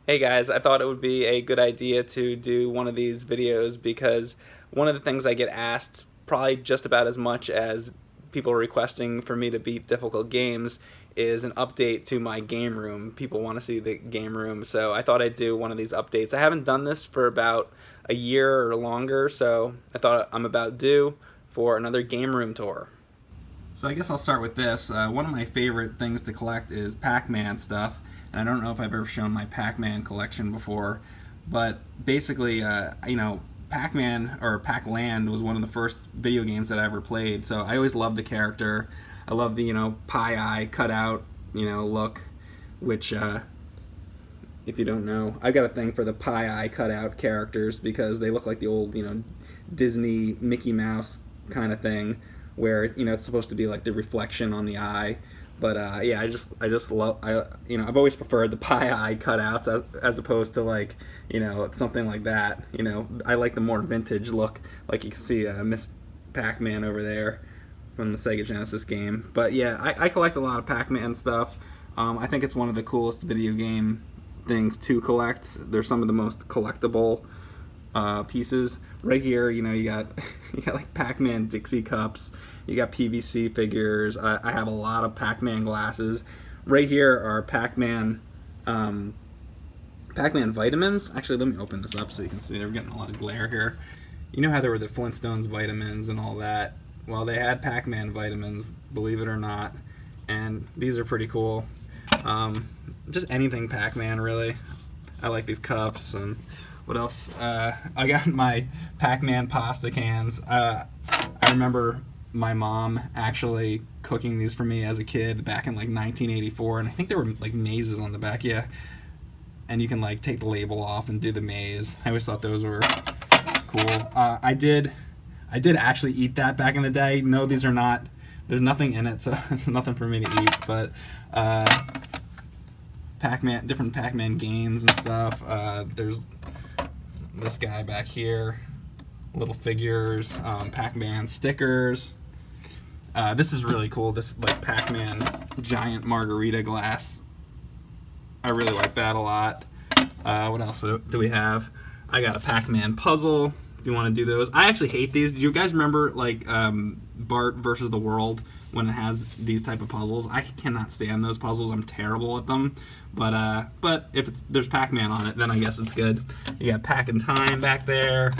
Hey guys, I thought it would be a good idea to do one of these videos because one of the things I get asked probably just about as much as people requesting for me to beat difficult games is an update to my game room. People want to see the game room, so I thought I'd do one of these updates. I haven't done this for about a year or longer, so I thought I'm about due for another game room tour. So I guess I'll start with this. One of my favorite things to collect is Pac-Man stuff, and I don't know if I've ever shown my Pac-Man collection before, but basically, Pac-Man or Pac-Land was one of the first video games that I ever played, so I always loved the character. I love the, pie eye cutout, look, which, if you don't know, I've got a thing for the pie eye cutout characters because they look like the old, Disney Mickey Mouse kind of thing, where it's supposed to be like the reflection on the eye. But yeah, I just love I've always preferred the pie eye cutouts as opposed to like something like that. I like the more vintage look, like you can see Miss Pac-Man over there from the Sega Genesis game. But yeah, I collect a lot of Pac-Man stuff. I think it's one of the coolest video game things to collect. They're some of the most collectible pieces. Right here, you got like Pac-Man Dixie cups, you got PVC figures. I have a lot of Pac-Man glasses. Right here are Pac-Man vitamins. Actually, let me open this up so you can see. They're getting a lot of glare here. You know how there were the Flintstones vitamins and all that? Well, they had Pac-Man vitamins, believe it or not, and these are pretty cool. Just anything Pac-Man, really. I like these cups. And what else? I got my Pac-Man pasta cans. I remember my mom actually cooking these for me as a kid back in like 1984, and I think there were like mazes on the back, yeah. And you can like take the label off and do the maze. I always thought those were cool. I did actually eat that back in the day. No, these are not. There's nothing in it, so it's nothing for me to eat. But Pac-Man, different Pac-Man games and stuff. There's this guy back here, little figures, Pac-Man stickers. This is really cool, this like Pac-Man giant margarita glass. I really like that a lot. What else do we have? I got a Pac-Man puzzle, if you want to do those. I actually hate these. Do you guys remember like Bart versus the World when it has these type of puzzles? I cannot stand those puzzles. I'm terrible at them. But if there's Pac-Man on it, then I guess it's good. You got Pac in Time back there.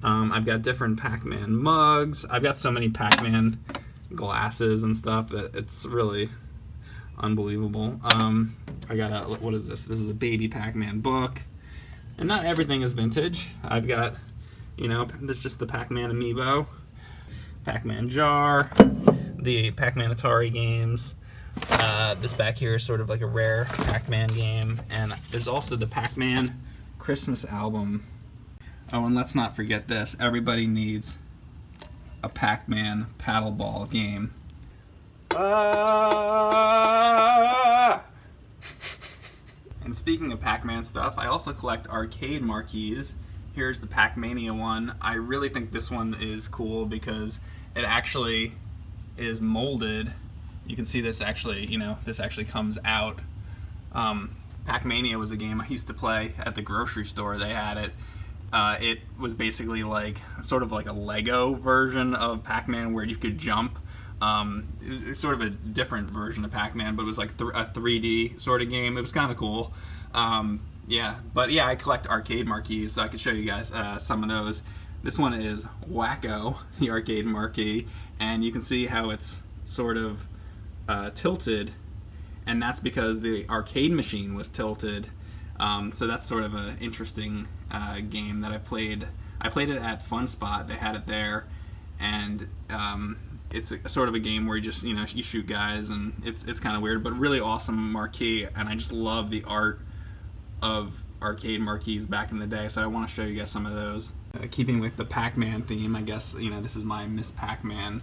I've got different Pac-Man mugs. I've got so many Pac-Man glasses and stuff that it's really unbelievable. I got what is this? This is a baby Pac-Man book. And not everything is vintage. I've got, there's just the Pac-Man amiibo, Pac-Man jar, the Pac-Man Atari games. This back here is sort of like a rare Pac-Man game. And there's also the Pac-Man Christmas album. Oh, and let's not forget this. Everybody needs a Pac-Man paddleball game. And speaking of Pac-Man stuff, I also collect arcade marquees. Here's the Pac-Mania one. I really think this one is cool because it actually is molded. You can see this actually, this actually comes out. Pac-Mania was a game I used to play at the grocery store. They had it. It was basically like sort of like a Lego version of Pac-Man where you could jump. It's sort of a different version of Pac-Man, but it was like a 3D sort of game. It was kind of cool. Yeah, I collect arcade marquees, so I could show you guys some of those. This one is Wacko, the arcade marquee, and you can see how it's sort of tilted, and that's because the arcade machine was tilted. So that's sort of an interesting game that I played. I played it at Fun Spot. They had it there, and it's sort of a game where you just you shoot guys, and it's kind of weird, but really awesome marquee. And I just love the art of arcade marquees back in the day. So I want to show you guys some of those. Keeping with the Pac-Man theme, I guess this is my Miss Pac-Man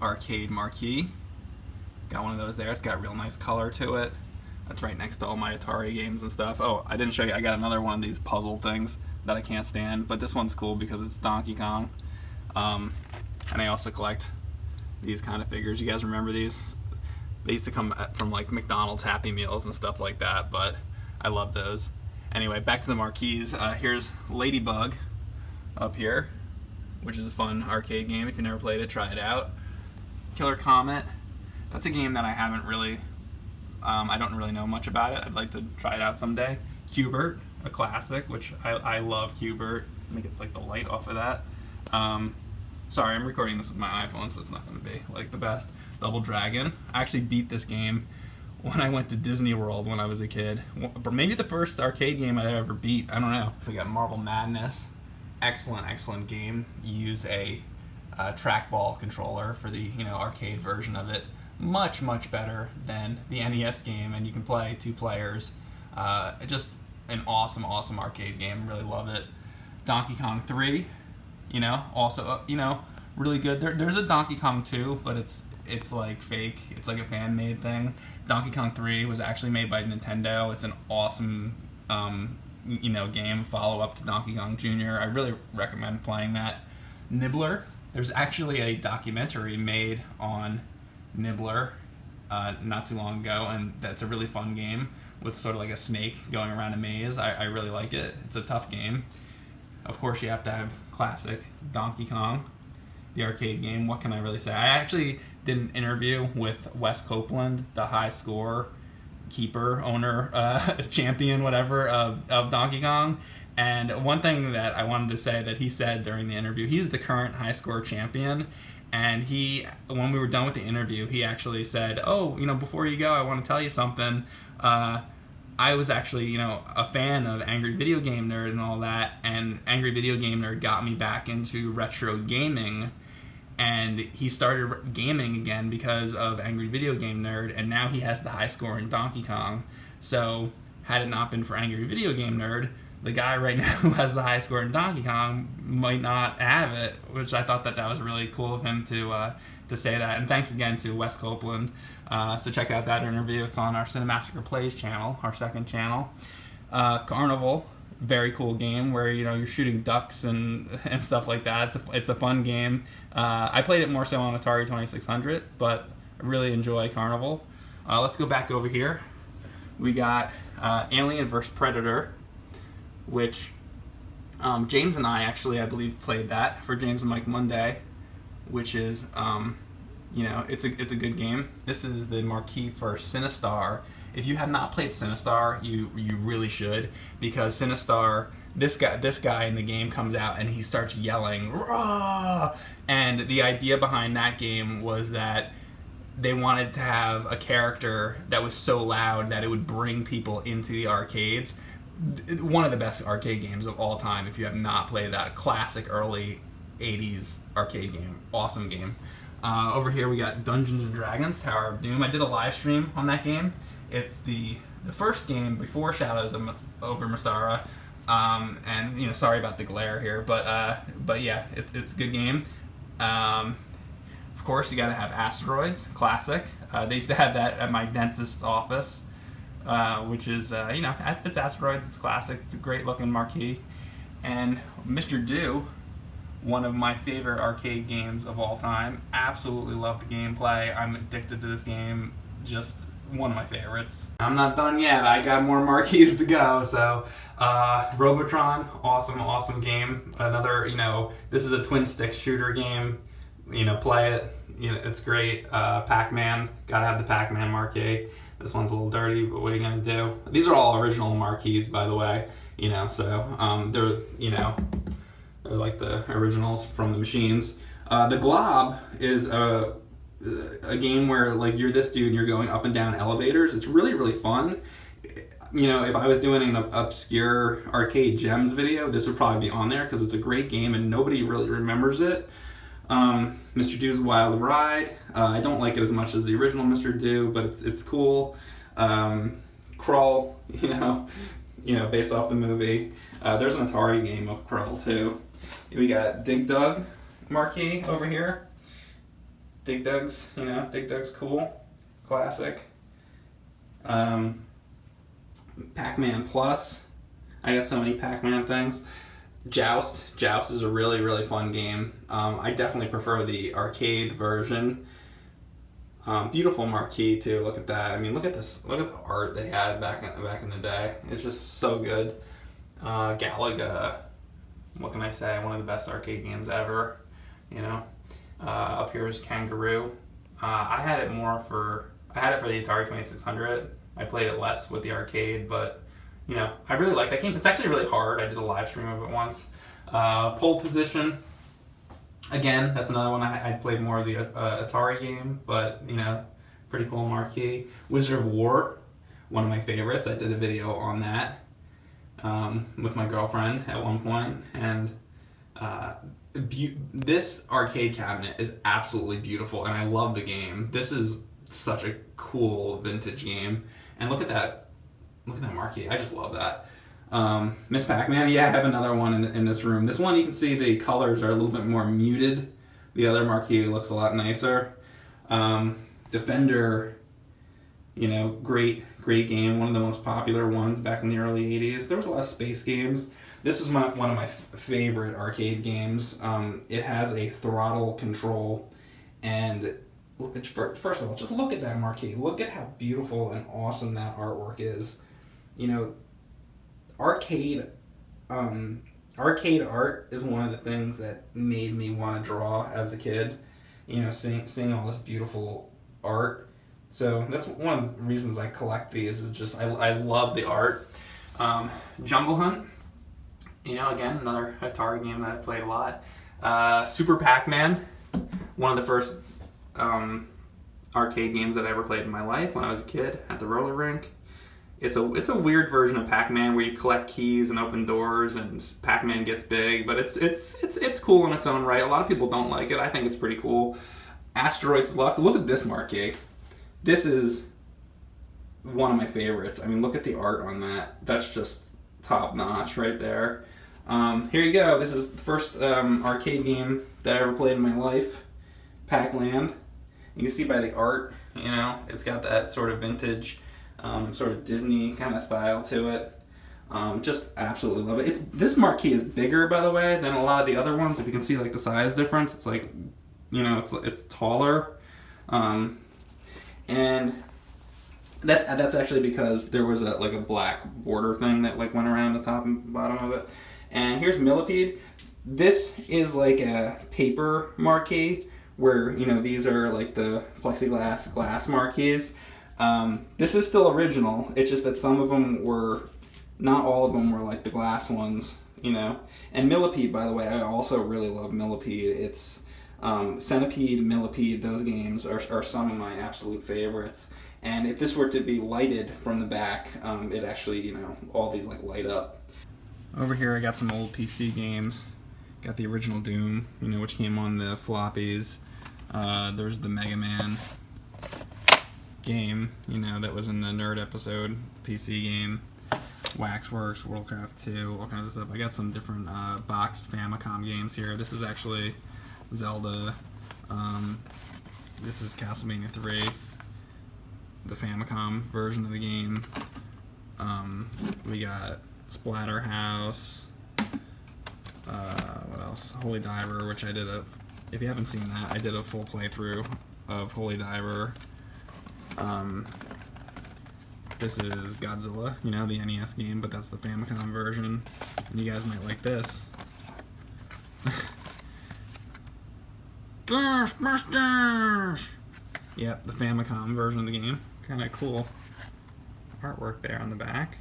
arcade marquee. Got one of those there. It's got real nice color to it. That's right next to all my Atari games and stuff. Oh, I didn't show you. I got another one of these puzzle things that I can't stand, but this one's cool because it's Donkey Kong. And I also collect these kind of figures. You guys remember these? They used to come from like McDonald's Happy Meals and stuff like that, but I love those. Anyway, back to the marquees. Here's Ladybug up here, which is a fun arcade game. If you never played it, try it out. Killer Comet. That's a game that I haven't really, I don't really know much about it. I'd like to try it out someday. Q*bert, a classic, which I love Q*bert. Let me get like the light off of that. Sorry, I'm recording this with my iPhone, so it's not going to be like the best. Double Dragon. I actually beat this game when I went to Disney World when I was a kid. Maybe the first arcade game I ever beat. I don't know. We got Marble Madness. Excellent game. You use a trackball controller for the arcade version of it. Much better than the NES game, and you can play 2 players. Just an awesome arcade game. Really love it. Donkey Kong 3. Also really good. There's a Donkey Kong 2, but it's like fake. It's like a fan-made thing. Donkey Kong 3 was actually made by Nintendo. It's an awesome game, follow-up to Donkey Kong Jr. I really recommend playing that. Nibbler. There's actually a documentary made on Nibbler not too long ago, and that's a really fun game with sort of like a snake going around a maze. I really like it. It's a tough game. Of course, you have to have classic Donkey Kong, the arcade game. What can I really say? I actually did an interview with Wes Copeland, the high score keeper, owner, champion, whatever, of Donkey Kong. And one thing that I wanted to say that he said during the interview, he's the current high score champion. And when we were done with the interview, he actually said, "Oh, before you go, I want to tell you something. I was actually, a fan of Angry Video Game Nerd and all that, and Angry Video Game Nerd got me back into retro gaming, and he started gaming again because of Angry Video Game Nerd, and now he has the high score in Donkey Kong. So, had it not been for Angry Video Game Nerd, the guy right now who has the high score in Donkey Kong might not have it," which I thought that was really cool of him to say that. And thanks again to Wes Copeland. So check out that interview. It's on our Cinemassacre Plays channel, our second channel. Carnival, very cool game where you're shooting ducks and stuff like that. It's a fun game. I played it more so on Atari 2600, but I really enjoy Carnival. Let's go back over here. We got Alien vs. Predator, which James and I actually, I believe, played that for James and Mike Monday, which is, it's a good game. This is the marquee for Sinistar. If you have not played Sinistar, you really should, because Sinistar, this guy in the game comes out and he starts yelling, "Rah!" And the idea behind that game was that they wanted to have a character that was so loud that it would bring people into the arcades. One of the best arcade games of all time. If you have not played that, classic early 80s arcade game. Awesome game. Over here we got Dungeons & Dragons Tower of Doom. I did a live stream on that game. It's the first game before Shadows over Mystara. And sorry about the glare here, but yeah, it's a good game. Of course, you gotta have Asteroids, classic. They used to have that at my dentist's office. Which is, it's Asteroids, it's classic, it's a great looking marquee. And Mr. Do, one of my favorite arcade games of all time. Absolutely love the gameplay. I'm addicted to this game. Just one of my favorites. I'm not done yet. I got more marquees to go. So, Robotron, awesome game. Another, this is a twin stick shooter game. Play it. It's great. Pac-Man, gotta have the Pac-Man marquee. This one's a little dirty, but what are you gonna do? These are all original marquees, by the way. So they're like the originals from the machines. The Glob is a game where you're this dude and you're going up and down elevators. It's really fun. If I was doing an obscure arcade gems video, this would probably be on there because it's a great game and nobody really remembers it. Mr. Do's Wild Ride. I don't like it as much as the original Mr. Do, but it's cool. Krull, based off the movie. There's an Atari game of Krull too. We got Dig Dug marquee over here. Dig Dug's cool, classic. Pac-Man Plus. I got so many Pac-Man things. Joust is a really fun game. I definitely prefer the arcade version. Beautiful marquee too. Look at that. I mean, look at this. Look at the art they had back in the day. It's just so good. Galaga. What can I say? One of the best arcade games ever. You know. Up here is Kangaroo. I had it for the Atari 2600. I played it less with the arcade, but you know, I really like that game. It's actually really hard. I did a live stream of it once. Pole Position. Again, that's another one I played more of the Atari game, but you know, pretty cool marquee. Wizard of War, one of my favorites. I did a video on that with my girlfriend at one point, and this arcade cabinet is absolutely beautiful, and I love the game. This is such a cool vintage game, and look at that marquee. I just love that. Miss Pac-Man, yeah, I have another one in this room. This one, you can see the colors are a little bit more muted. The other marquee looks a lot nicer. Defender, you know, great game. One of the most popular ones back in the early 80s. There was a lot of space games. This is one of my favorite arcade games. It has a throttle control, and first of all, just look at that marquee. Look at how beautiful and awesome that artwork is. You know, arcade art is one of the things that made me want to draw as a kid. You know, seeing all this beautiful art. So that's one of the reasons I collect these, is just I love the art. Jungle Hunt, you know, again, another Atari game that I played a lot. Super Pac-Man, one of the first arcade games that I ever played in my life when I was a kid at the roller rink. It's a weird version of Pac-Man where you collect keys and open doors and Pac-Man gets big, but it's cool in its own right. A lot of people don't like it. I think it's pretty cool. Asteroids Luck. Look at this marquee. This is one of my favorites. I mean, look at the art on that. That's just top notch right there. Here you go. This is the first arcade game that I ever played in my life. Pac-Land. You can see by the art, you know, it's got that sort of vintage, sort of Disney kind of style to it. Just absolutely love it. This marquee is bigger, by the way, than a lot of the other ones. If you can see like the size difference, it's like, you know, it's taller, and that's actually because there was a black border thing that like went around the top and bottom of it. And here's Millipede. This is like a paper marquee where, you know, these are like the plexiglass glass marquees. This is still original. It's just that some of them were, not all of them were like the glass ones, you know. And Millipede, by the way, I also really love Millipede. It's Centipede, Millipede, those games are some of my absolute favorites. And if this were to be lighted from the back, it actually, you know, all these like light up. Over here I got some old PC games. Got the original Doom, you know, which came on the floppies. There's the Mega Man game, you know, that was in the Nerd episode, PC game. Waxworks, Worldcraft 2, all kinds of stuff. I got some different boxed Famicom games here. This is actually Zelda. This is Castlevania 3, the Famicom version of the game. We got Splatterhouse. What else? Holy Diver, which I did if you haven't seen that, I did a full playthrough of Holy Diver. This is Godzilla, you know, the NES game, but that's the Famicom version. And you guys might like this. Ghostbusters! Yep, the Famicom version of the game. Kind of cool artwork there on the back.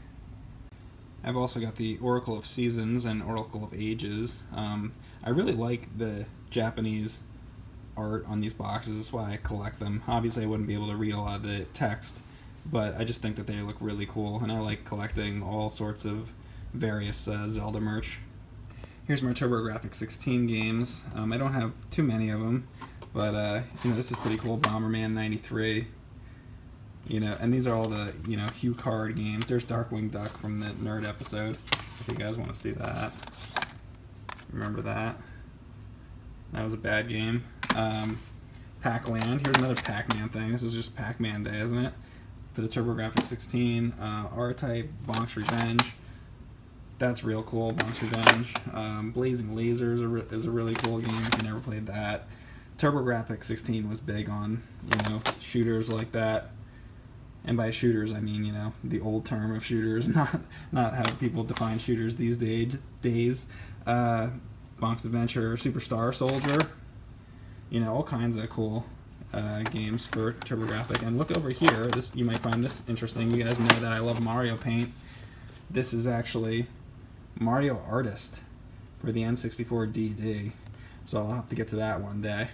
I've also got the Oracle of Seasons and Oracle of Ages. I really like the Japanese art on these boxes. That's why I collect them. Obviously, I wouldn't be able to read a lot of the text, but I just think that they look really cool, and I like collecting all sorts of various Zelda merch. Here's my TurboGrafx 16 games. I don't have too many of them, but you know, this is pretty cool. Bomberman 93. You know, and these are all the, you know, Hue Card games. There's Darkwing Duck from the Nerd episode, if you guys want to see that. Remember that? That was a bad game. Pac-Land. Here's another Pac-Man thing. This is just Pac-Man Day, isn't it? For the TurboGrafx 16. R-Type, Bonk's Revenge. That's real cool, Bonk's Revenge. Blazing Lasers is a really cool game if you never played that. TurboGrafx 16 was big on, you know, shooters like that. And by shooters, I mean, you know, the old term of shooters, not how people define shooters these days. Bonk's Adventure, Superstar Soldier, you know, all kinds of cool games for TurboGrafx. And look over here, this, you might find this interesting. You guys know that I love Mario Paint. This is actually Mario Artist for the N64 DD, so I'll have to get to that one day.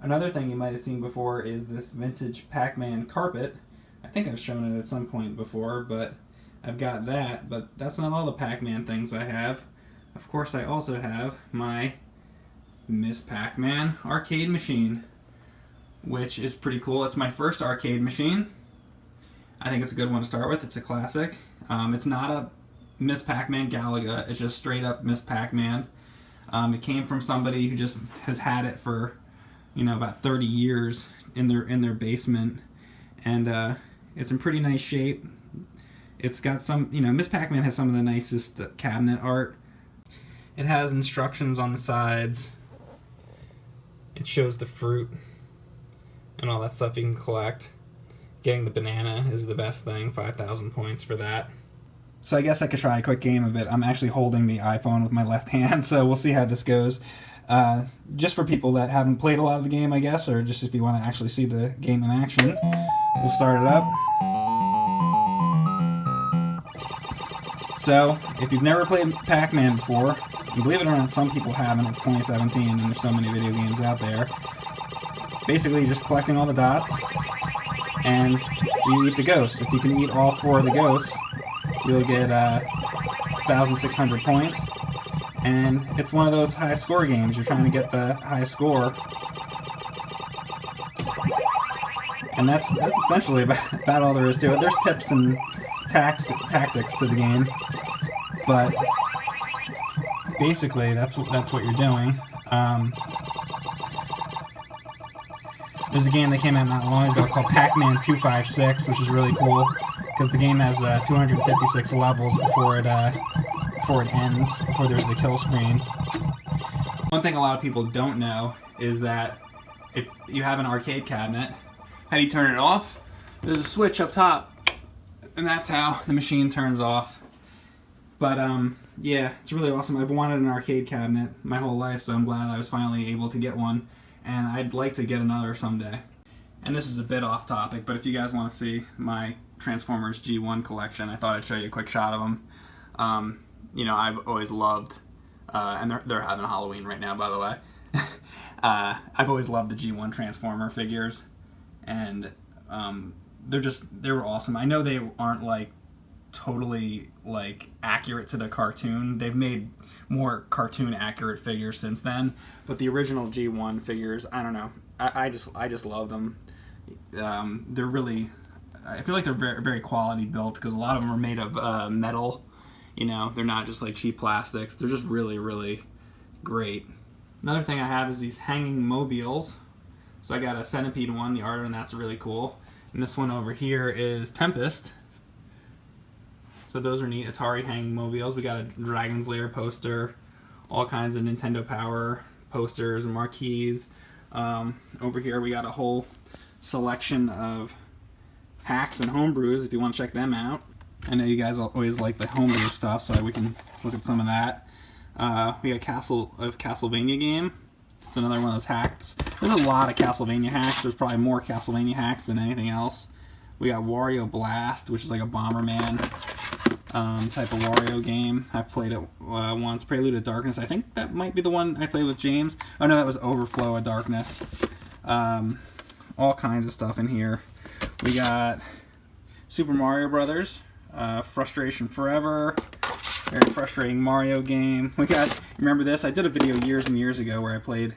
Another thing you might have seen before is this vintage Pac-Man carpet. I think I've shown it at some point before, but I've got that, but that's not all the Pac-Man things I have. Of course, I also have my Miss Pac-Man arcade machine, which is pretty cool. It's my first arcade machine. I think it's a good one to start with. It's a classic. It's not a Miss Pac-Man Galaga, it's just straight up Miss Pac-Man. It came from somebody who just has had it for, you know, about 30 years in their basement, and it's in pretty nice shape. It's got some, you know, Miss Pac-Man has some of the nicest cabinet art. It has instructions on the sides. It shows the fruit and all that stuff you can collect. Getting the banana is the best thing, 5,000 points for that. So I guess I could try a quick game of it. I'm actually holding the iPhone with my left hand, so we'll see how this goes. Just for people that haven't played a lot of the game, I guess, or just if you want to actually see the game in action. We'll start it up. So, if you've never played Pac-Man before, and believe it or not, some people haven't, it's 2017 and there's so many video games out there. Basically, you're just collecting all the dots, and you eat the ghosts. If you can eat all 4 of the ghosts, you'll get 1,600 points. And it's one of those high score games. You're trying to get the high score. And that's essentially about all there is to it. There's tips and tactics to the game, but basically that's what you're doing. There's a game that came out not long ago called Pac-Man 256, which is really cool because the game has 256 levels before it ends, before there's the kill screen. One thing a lot of people don't know is that if you have an arcade cabinet, how do you turn it off? There's a switch up top, and that's how the machine turns off. But yeah, it's really awesome. I've wanted an arcade cabinet my whole life, so I'm glad I was finally able to get one, and I'd like to get another someday. And this is a bit off topic, but if you guys want to see my Transformers G1 collection, I thought I'd show you a quick shot of them. You know, I've always loved, and they're having Halloween right now, by the way. I've always loved the G1 Transformer figures, and they were awesome. I know they aren't like totally like accurate to the cartoon. They've made more cartoon accurate figures since then, but the original G1 figures, I don't know. I just love them. They're really, I feel like they're very, very quality built because a lot of them are made of metal. You know, they're not just like cheap plastics. They're just really, really great. Another thing I have is these hanging mobiles. So I got a Centipede one, the art, and that's really cool. And this one over here is Tempest. So those are neat Atari hanging mobiles. We got a Dragon's Lair poster, all kinds of Nintendo Power posters and marquees. Over here we got a whole selection of hacks and homebrews if you want to check them out. I know you guys always like the homebrew stuff, so we can look at some of that. We got a Castlevania game. It's another one of those hacks. There's a lot of Castlevania hacks. There's probably more Castlevania hacks than anything else. We got Wario Blast, which is like a Bomberman type of Wario game. I've played it once. Prelude of Darkness. I think that might be the one I played with James. Oh no, that was Overflow of Darkness. All kinds of stuff in here. We got Super Mario Brothers. Frustration Forever, very frustrating Mario game. We got, remember this? I did a video years and years ago where I played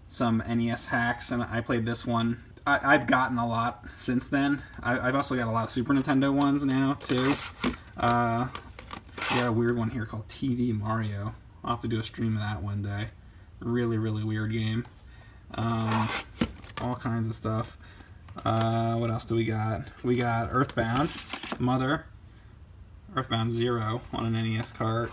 some NES hacks, and I played this one. I've gotten a lot since then. I've also got a lot of Super Nintendo ones now, too. We got a weird one here called TV Mario. I'll have to do a stream of that one day. Really, really weird game. All kinds of stuff. What else do we got? We got Earthbound, Mother. Earthbound Zero on an NES cart.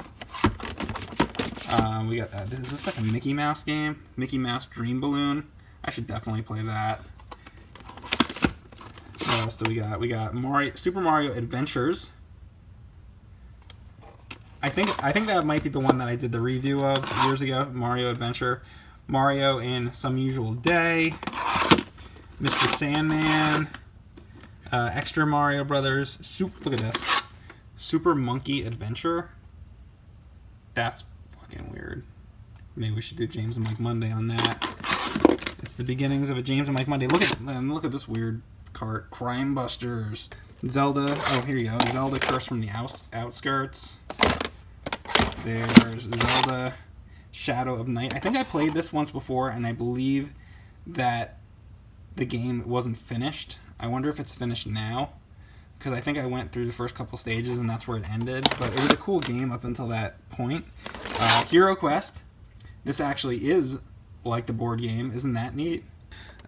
We got is this like a Mickey Mouse game? Mickey Mouse Dream Balloon. I should definitely play that. What else do we got? We got Super Mario Adventures. I think that might be the one that I did the review of years ago. Mario Adventure, Mario in Some Usual Day, Mr. Sandman, Extra Mario Brothers. Look at this, Super Monkey Adventure. That's fucking weird. Maybe we should do James and Mike Monday on that. It's the beginnings of a James and Mike Monday. Look at this weird cart. Crime Busters. Zelda. Oh, here you go. Zelda Curse from the Outskirts. There's Zelda Shadow of Night. I think I played this once before, and I believe that the game wasn't finished. I wonder if it's finished now, because I think I went through the first couple stages, and that's where it ended. But it was a cool game up until that point. Hero Quest. This actually is like the board game. Isn't that neat?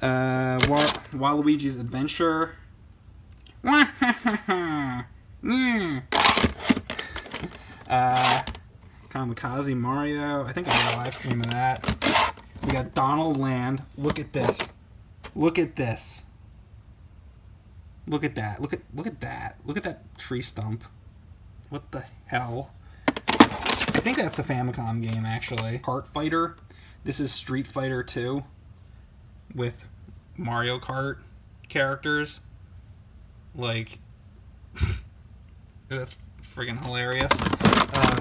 Waluigi's Adventure. Kamikaze Mario. I think I did a live stream of that. We got Donald Land. Look at this. Look at this. Look at that. Look at that. Look at that tree stump. What the hell? I think that's a Famicom game, actually. Kart Fighter. This is Street Fighter 2 with Mario Kart characters. Like, that's friggin' hilarious.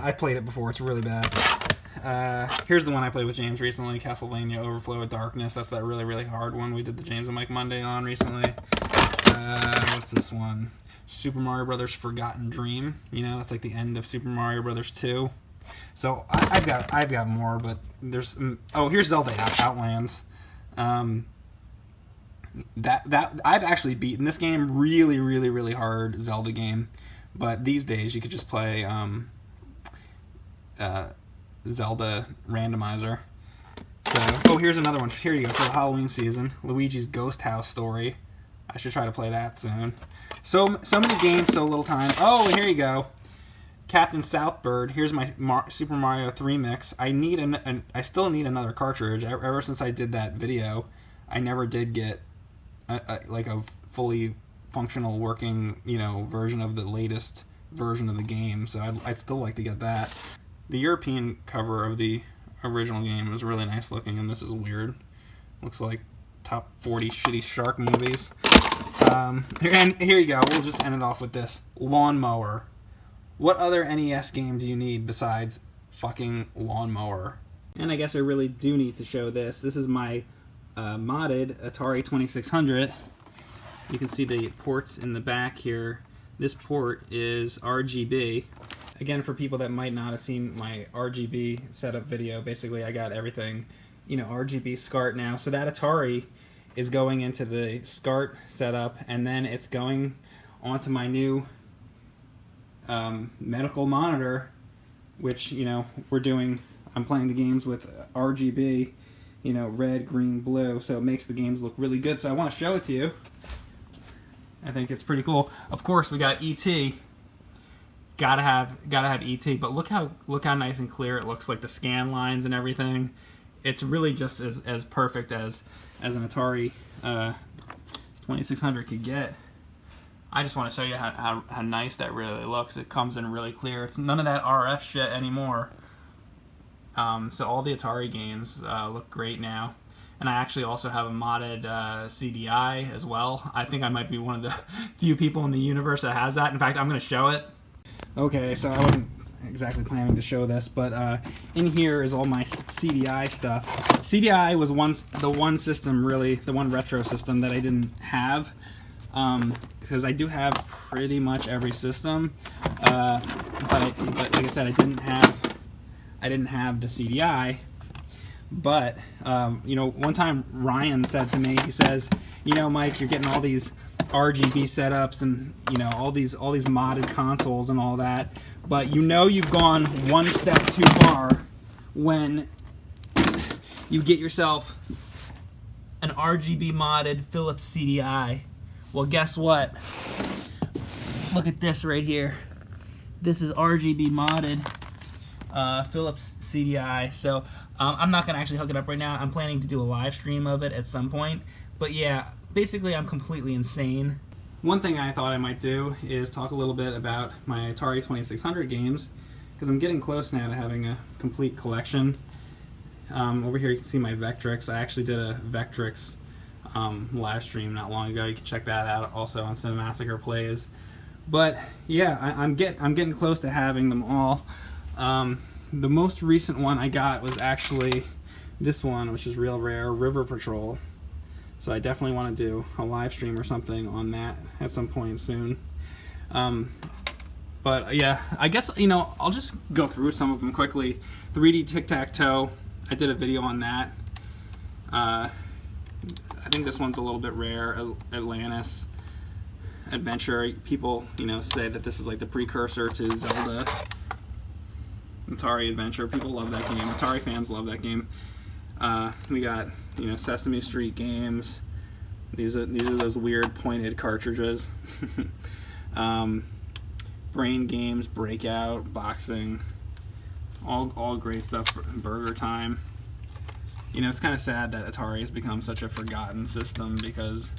I played it before. It's really bad. Here's the one I played with James recently, Castlevania Overflow of Darkness. That's that really, really hard one we did the James and Mike Monday on recently. What's this one? Super Mario Brothers Forgotten Dream. You know, that's like the end of Super Mario Brothers 2. So I've got more, but there's here's Zelda Outlands. That I've actually beaten this game, really, really, really hard Zelda game, but these days you could just play Zelda Randomizer. So here's another one. Here you go for the Halloween season. Luigi's Ghost House Story. I should try to play that soon. So many games, so little time. Oh, and here you go. Captain Southbird. Here's my Super Mario 3 mix. I still need another cartridge. Ever since I did that video, I never did get a fully functional working, version of the latest version of the game. So I'd still like to get that. The European cover of the original game is really nice looking, and this is weird. Looks like top 40 shitty shark movies. And here you go. We'll just end it off with this. Lawnmower. What other NES game do you need besides fucking Lawnmower? And I guess I really do need to show this. This is my modded Atari 2600. You can see the ports in the back here. This port is RGB. Again, for people that might not have seen my RGB setup video, basically I got everything, RGB SCART now. So that Atari is going into the SCART setup, and then it's going onto my new medical monitor, which, I'm playing the games with RGB, red, green, blue, so it makes the games look really good. So I want to show it to you. I think it's pretty cool. Of course, we got ET. Gotta have ET, but look how nice and clear it looks, like the scan lines and everything. It's really just as perfect as an Atari 2600 could get. I just want to show you how nice that really looks. It comes in really clear. It's none of that RF shit anymore. So all the Atari games look great now. And I actually also have a modded CDI as well. I think I might be one of the few people in the universe that has that. In fact, I'm going to show it. Okay, so I wasn't exactly planning to show this, but in here is all my CDI stuff. CDI was the one system, really, the one retro system that I didn't have. Because I do have pretty much every system, but like I said, I didn't have the CDI. But one time Ryan said to me, he says, Mike, you're getting all these RGB setups and all these modded consoles and all that, but you've gone one step too far when you get yourself an RGB modded Philips CDI. Well, guess what? Look at this right here. This is RGB modded. Philips CDI. So I'm not gonna actually hook it up right now. I'm planning to do a live stream of it at some point. But yeah, basically I'm completely insane. One thing I thought I might do is talk a little bit about my Atari 2600 games, because I'm getting close now to having a complete collection. Over here you can see my Vectrix. I actually did a Vectrix live stream not long ago. You can check that out also on Cinemassacre Plays. But yeah, I'm getting close to having them all. The most recent one I got was actually this one, which is real rare, River Patrol. So I definitely want to do a live stream or something on that at some point soon. But yeah, I guess, I'll just go through some of them quickly. 3D Tic-Tac-Toe, I did a video on that. I think this one's a little bit rare, Atlantis Adventure. People, say that this is like the precursor to Zelda. Atari Adventure, people love that game. Atari fans love that game. We got, Sesame Street games. These are those weird pointed cartridges. Brain games, Breakout, Boxing, all great stuff. Burger Time. It's kind of sad that Atari has become such a forgotten system, because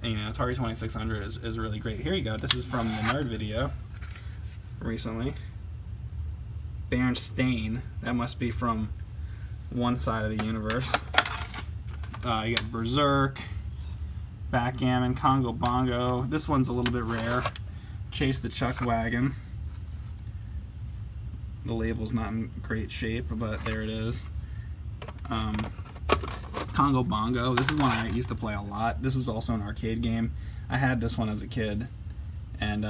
Atari 2600 is really great. Here you go. This is from the Nerd video recently. Berenstain. That must be from one side of the universe. You got Berserk, Backgammon, Congo Bongo. This one's a little bit rare. Chase the Chuck Wagon. The label's not in great shape, but there it is. Congo Bongo. This is one I used to play a lot. This was also an arcade game. I had this one as a kid, and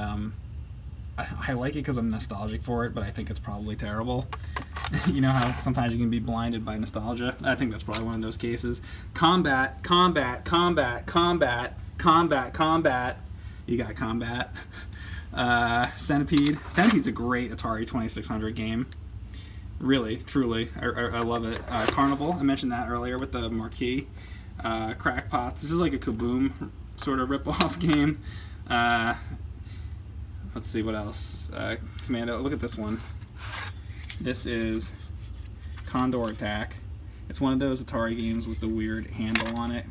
I like it because I'm nostalgic for it, but I think it's probably terrible. You know how sometimes you can be blinded by nostalgia? I think that's probably one of those cases. Combat, Combat, Combat, Combat, Combat, Combat. You got Combat. Centipede. Centipede's a great Atari 2600 game. Really, truly, I love it. Carnival, I mentioned that earlier with the marquee. Crackpots. This is like a Kaboom sort of rip-off game. Let's see what else. Commando. Look at this one. This is Condor Attack. It's one of those Atari games with the weird handle on it,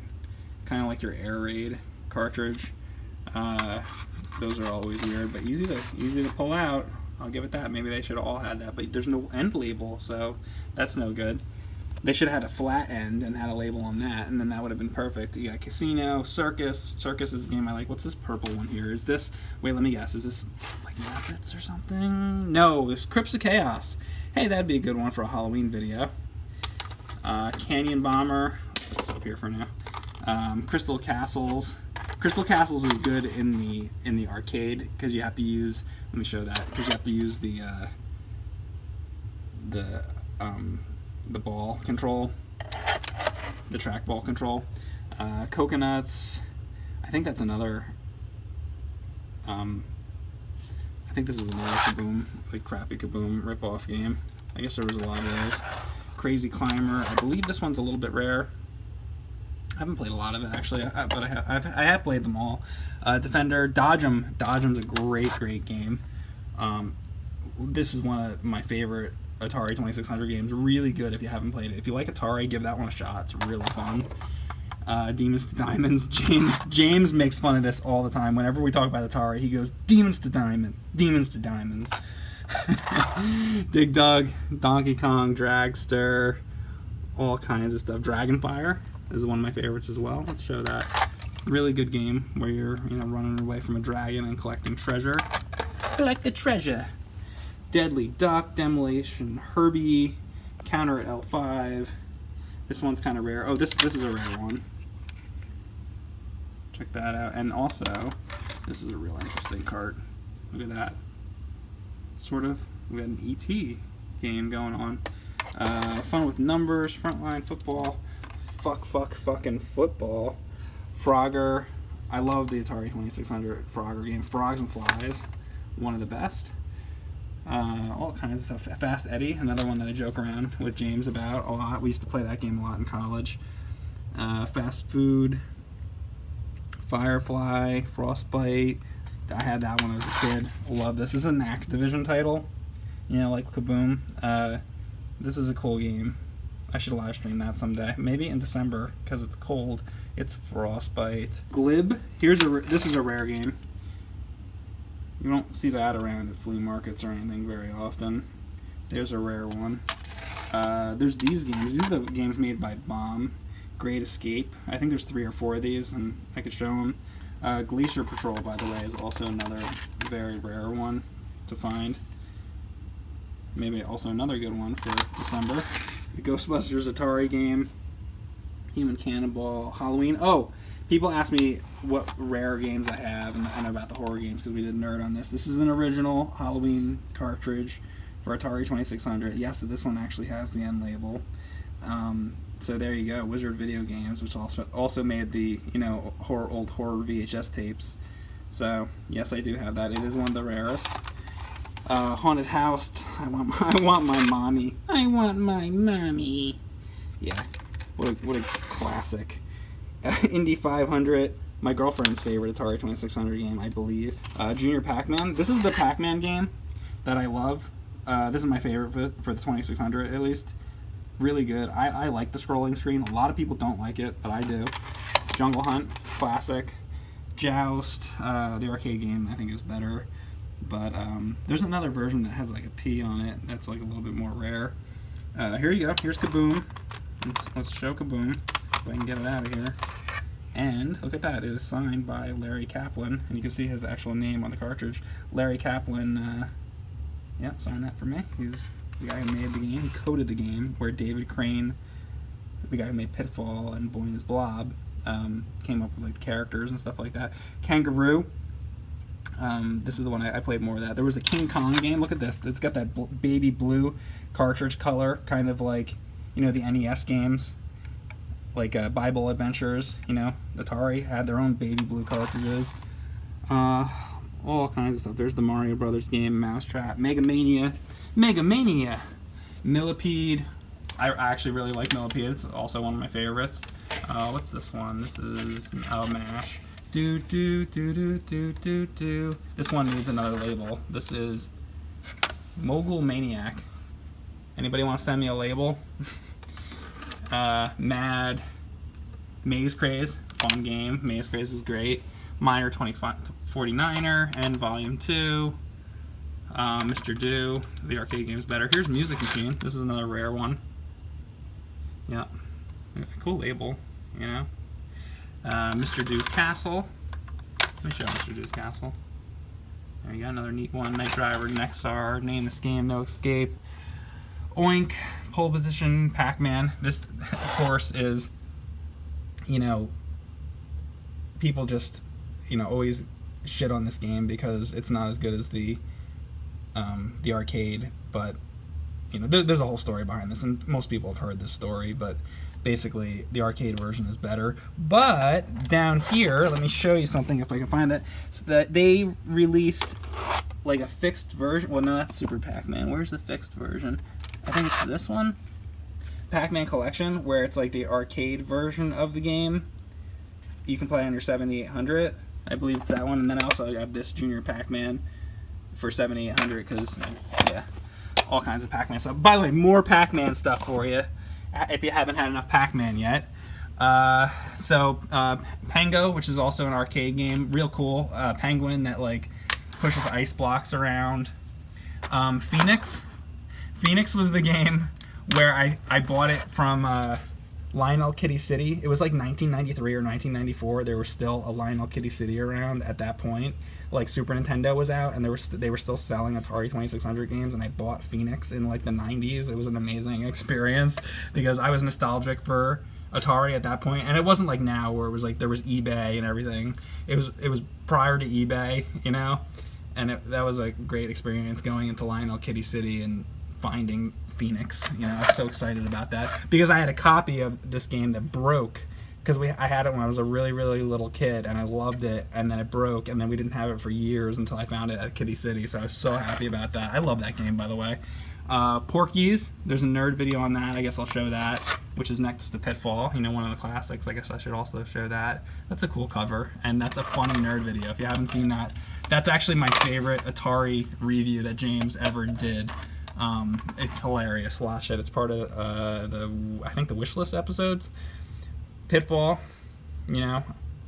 kind of like your Air Raid cartridge. Those are always weird, but easy to pull out. I'll give it that. Maybe they should have all had that, but there's no end label, so that's no good. They should have had a flat end and had a label on that, and then that would have been perfect. You got Casino, Circus. Circus is a game I like. What's this purple one here? Is this... Wait, let me guess. Is this like Muppets or something? No, this Crypts of Chaos. Hey, that'd be a good one for a Halloween video. Canyon Bomber. Let's put this up here for now. Crystal Castles. Crystal Castles is good in the arcade because you have to use... Let me show that. Because you have to use the ball control, the trackball control. Coconuts. I think that's another. I think this is another Kaboom, like crappy Kaboom rip-off game. I guess there was a lot of those. Crazy Climber. I believe this one's a little bit rare. I haven't played a lot of it actually, but I have played them all. Defender, Dodge'em. Dodge'em's a great game. This is one of my favorite Atari 2600 games. Really good if you haven't played it. If you like Atari, give that one a shot. It's really fun. Demons to Diamonds. James makes fun of this all the time. Whenever we talk about Atari, he goes, Demons to Diamonds. Demons to Diamonds. Dig Dug, Donkey Kong, Dragster, all kinds of stuff. Dragonfire is one of my favorites as well. Let's show that. Really good game where you're running away from a dragon and collecting treasure. Collect the treasure. Deadly Duck, Demolition, Herbie, Counter at L5. This one's kind of rare. Oh, this is a rare one. Check that out. And also, this is a real interesting cart. Look at that. Sort of. We got an E.T. game going on. Fun with Numbers, Frontline Football, fucking football. Frogger. I love the Atari 2600 Frogger game. Frogs and Flies. One of the best. All kinds of stuff. Fast Eddie, another one that I joke around with James about a lot. We used to play that game a lot in college. Fast Food, Firefly, Frostbite. I had that one as a kid. Love this. This is an Activision title. You know, like Kaboom. This is a cool game. I should live stream that someday. Maybe in December, because it's cold. It's Frostbite. Glib. This is a rare game. You don't see that around at flea markets or anything very often. There's a rare one. There's these games. These are the games made by Bomb. Great Escape. I think there's 3 or 4 of these, and I could show them. Glacier Patrol, by the way, is also another very rare one to find. Maybe also another good one for December. The Ghostbusters Atari game. Human Cannonball. Halloween. Oh, people ask me what rare games I have and about the horror games because we did nerd on this. This is an original Halloween cartridge for Atari 2600. Yes, this one actually has the end label. So there you go, Wizard Video Games, which also made the old horror VHS tapes. So yes, I do have that. It is one of the rarest. Haunted House. I want my mommy. I want my mommy. Yeah, what a classic. Indy 500. My girlfriend's favorite Atari 2600 game, I believe. Junior Pac-Man. This is the Pac-Man game that I love. This is my favorite for the 2600 at least. Really good. I like the scrolling screen. A lot of people don't like it, but I do. Jungle Hunt, classic. Joust, the arcade game, I think is better. But there's another version that has like a P on it. That's like a little bit more rare. Here you go. Here's Kaboom. Let's show Kaboom. If I can get it out of here. And look at that. It is signed by Larry Kaplan, and you can see his actual name on the cartridge. Larry Kaplan. Yep, signed that for me. He's the guy who made the game. He coded the game, where David Crane, the guy who made Pitfall and Boy and His Blob, came up with like the characters and stuff like that. Kangaroo. This is the one I played more of that. There was a King Kong game. Look at this. It's got that baby blue cartridge color, kind of like, the NES games, like Bible Adventures. Atari had their own baby blue cartridges. All kinds of stuff. There's the Mario Brothers game, Mousetrap, Megamania, Millipede. I actually really like Millipede. It's also one of my favorites. What's this one? This is MASH. This one needs another label. This is Mogul Maniac. Anybody want to send me a label? Mad Maze Craze, fun game. Maze Craze is great. Minor 49er and Volume 2. Mr. Do, the arcade game is better. Here's Music Machine. This is another rare one. Yeah, cool label, Mr. Do's Castle. Let me show Mr. Do's Castle. There you go, another neat one. Night Driver, Nexar, Name This Game, No Escape. Oink, Pole Position, Pac-Man. This, of course, is, people just, always shit on this game because it's not as good as the arcade, but there's a whole story behind this, and most people have heard this story, but basically the arcade version is better. But down here, let me show you something if I can find that. So that they released like a fixed version. Well, no, that's Super Pac-Man. Where's the fixed version? I think it's this one, Pac-Man Collection, where it's like the arcade version of the game. You can play on your 7800. I believe it's that one. And then I also got this Junior Pac-Man for 7800 because, yeah, all kinds of Pac-Man stuff. By the way, more Pac-Man stuff for you if you haven't had enough Pac-Man yet. Pango, which is also an arcade game, real cool. Penguin that like pushes ice blocks around. Phoenix was the game where I bought it from Lionel Kitty City. It was like 1993 or 1994. There was still a Lionel Kitty City around at that point. Like Super Nintendo was out, and they were still selling Atari 2600 games, and I bought Phoenix in like the 90s. It was an amazing experience because I was nostalgic for Atari at that point, and it wasn't like now where it was like there was eBay and everything. It was prior to eBay, and that was a great experience going into Lionel Kitty City and finding Phoenix. I was so excited about that because I had a copy of this game that broke because I had it when I was a really, really little kid, and I loved it, and then it broke, and then we didn't have it for years until I found it at Kitty City, so I was so happy about that. I love that game, by the way. Porky's, there's a nerd video on that. I guess I'll show that, which is next to Pitfall, one of the classics. I guess I should also show that. That's a cool cover, and that's a funny nerd video. If you haven't seen that, that's actually my favorite Atari review that James ever did. It's hilarious. Watch it. It's part of I think the wishlist episodes. Pitfall. You know,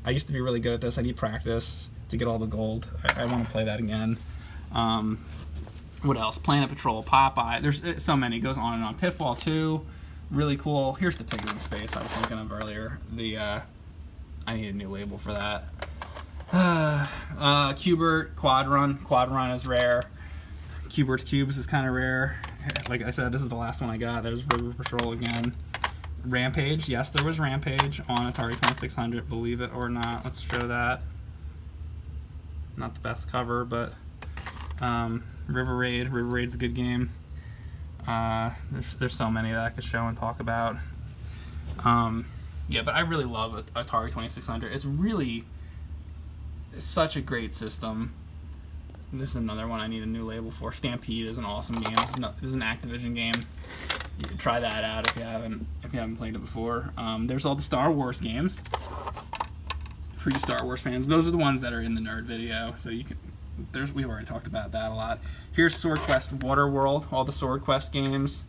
I used to be really good at this. I need practice to get all the gold. I want to play that again. What else? Planet Patrol, Popeye. There's so many. It goes on and on. Pitfall 2, really cool. Here's the Pigs in Space I was thinking of earlier. I need a new label for that. Cubert, Quadrun. Quadrun is rare. Cubert's Cubes is kind of rare. Like I said, this is the last one I got. There's River Patrol again. Rampage. Yes, there was Rampage on Atari 2600, believe it or not. Let's show that. Not the best cover, but River Raid. River Raid's a good game. There's so many that I could show and talk about. Yeah, but I really love Atari 2600. It's such a great system. This is another one I need a new label for. Stampede is an awesome game. This is an Activision game. You can try that out if you haven't played it before. There's all the Star Wars games for you Star Wars fans. Those are the ones that are in the nerd video, so you can. We've already talked about that a lot. Here's Sword Quest Waterworld, all the Sword Quest games.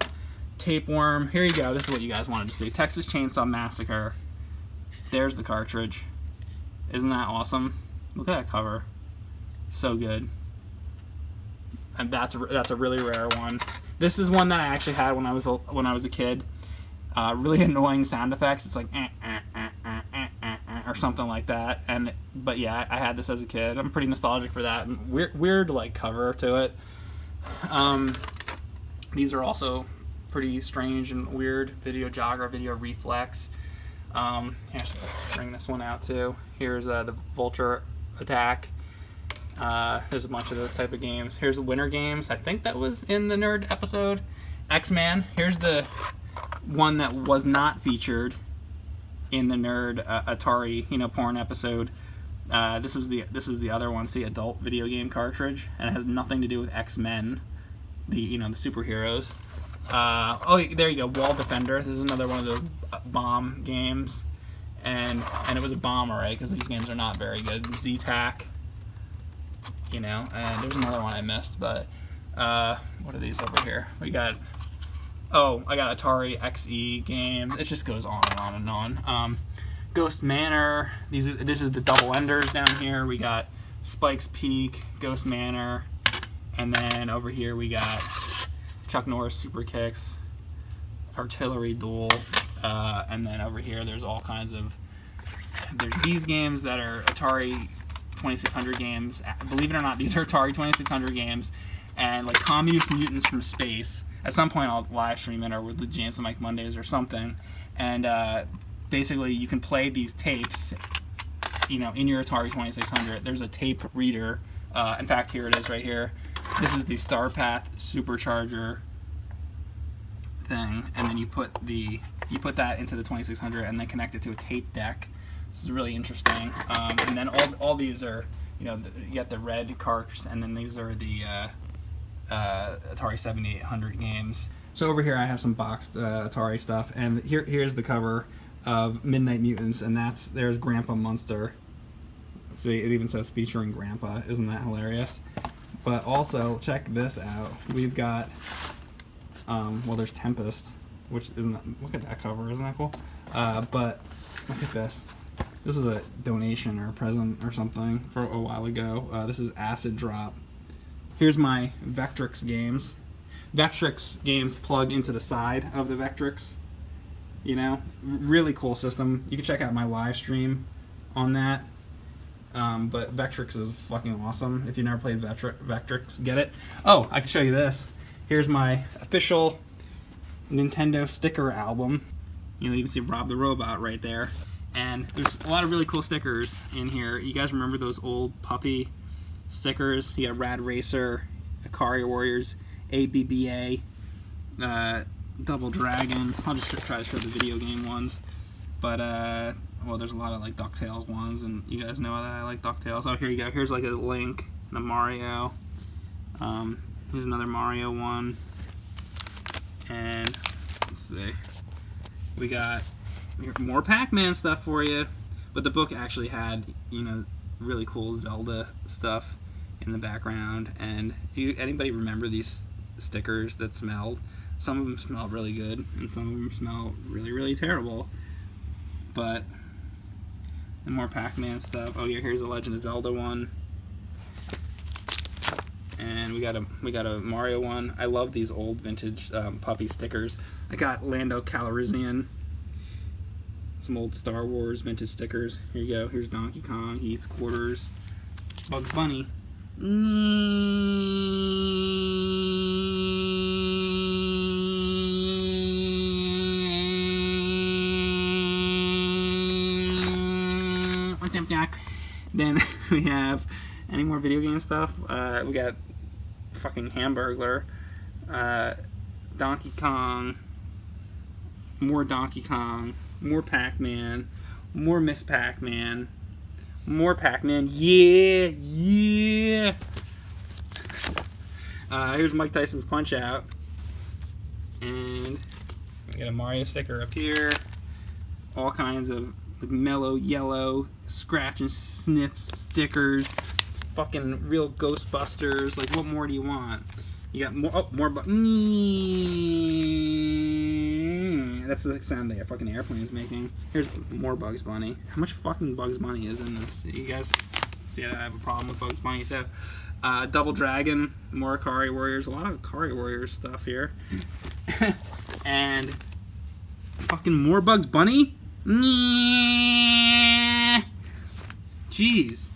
Tapeworm. Here you go. This is what you guys wanted to see. Texas Chainsaw Massacre. There's the cartridge. Isn't that awesome? Look at that cover. So good. And that's a really rare one. This is one that I actually had when I was a kid. Really annoying sound effects. It's like or something like that. But yeah, I had this as a kid. I'm pretty nostalgic for that. And weird like cover to it. These are also pretty strange and weird. Video Jogger, Video Reflex. Here's, bring this one out too. Here's the Vulture Attack. There's a bunch of those type of games. Here's the Winter Games. I think that was in the nerd episode. X-Man. Here's the one that was not featured in the nerd Atari, porn episode. This is the other one. See, adult video game cartridge, and it has nothing to do with X-Men, the superheroes. Oh, there you go. Wall Defender. This is another one of those bomb games, and it was a bomber, right? Because these games are not very good. Z-Tac. And there's another one I missed, but what are these over here? I got Atari XE games. It just goes on and on and on. Ghost Manor. This is the double enders down here. We got Spike's Peak, Ghost Manor, and then over here we got Chuck Norris Super Kicks, Artillery Duel, and then over here there's all kinds of. There's these games that are Atari 2600 games. Believe it or not, these are Atari 2600 games, and like Communist Mutants from Space. At some point I'll live stream it, or with the James and Mike Mondays or something, and basically you can play these tapes in your Atari 2600. There's a tape reader. In fact, here it is right here. This is the Starpath Supercharger thing, and then you put that into the 2600 and then connect it to a tape deck. This is really interesting. And then all these are, you got the red carts, and then these are the Atari 7800 games. So over here I have some boxed Atari stuff, and here's the cover of Midnight Mutants, and there's Grandpa Munster. See, it even says featuring Grandpa. Isn't that hilarious? But also, check this out. We've got, there's Tempest, which look at that cover, isn't that cool? But look at this. This was a donation or a present or something for a while ago. This is Acid Drop. Here's my Vectrex games. Vectrex games plug into the side of the Vectrex. Really cool system. You can check out my live stream on that. But Vectrex is fucking awesome. If you never played Vectrex, get it. Oh, I can show you this. Here's my official Nintendo sticker album. You can see Rob the Robot right there. And there's a lot of really cool stickers in here. You guys remember those old puffy stickers? You got Rad Racer, Ikari Warriors, ABBA, Double Dragon. I'll just try to show the video game ones. But, there's a lot of like DuckTales ones, and you guys know that I like DuckTales. Oh, here you go. Here's like a Link and a Mario. Here's another Mario one. And let's see. We got more Pac-Man stuff for you. But the book actually had, really cool Zelda stuff in the background. And anybody remember these stickers that smelled. Some of them smell really good, and some of them smell really, really terrible. But, and more Pac-Man stuff. Oh yeah, here's a Legend of Zelda one. And we got a Mario one. I love these old vintage puffy stickers. I got Lando Calrissian. Some old Star Wars vintage stickers. Here you go. Here's Donkey Kong. He eats quarters. Bugs Bunny. Then we have any more video game stuff. We got fucking Hamburglar, Donkey Kong, more Donkey Kong, more Pac-Man, more Miss Pac-Man, more Pac-Man. Yeah, yeah. Here's Mike Tyson's Punch Out, and we got a Mario sticker up here. All kinds of mellow yellow scratch and sniff stickers, fucking real Ghostbusters. Like, what more do you want? You got more. Oh, more. That's the sound that a fucking airplane's making. Here's more Bugs Bunny. How much fucking Bugs Bunny is in this? You guys see, I have a problem with Bugs Bunny too. Double Dragon, more Akari Warriors. A lot of Akari Warriors stuff here. And fucking more Bugs Bunny. Jeez.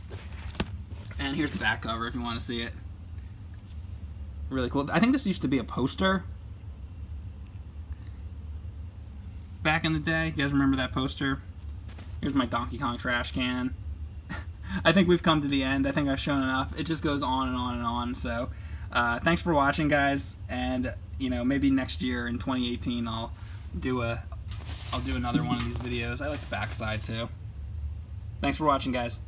And here's the back cover if you want to see it. Really cool. I think this used to be a poster back in the day. You guys remember that poster? Here's my Donkey Kong trash can. I think we've come to the end. I think I've shown enough. It just goes on and on and on. So thanks for watching, guys. And maybe next year in 2018 I'll do another one of these videos. I like the backside too. Thanks for watching, guys.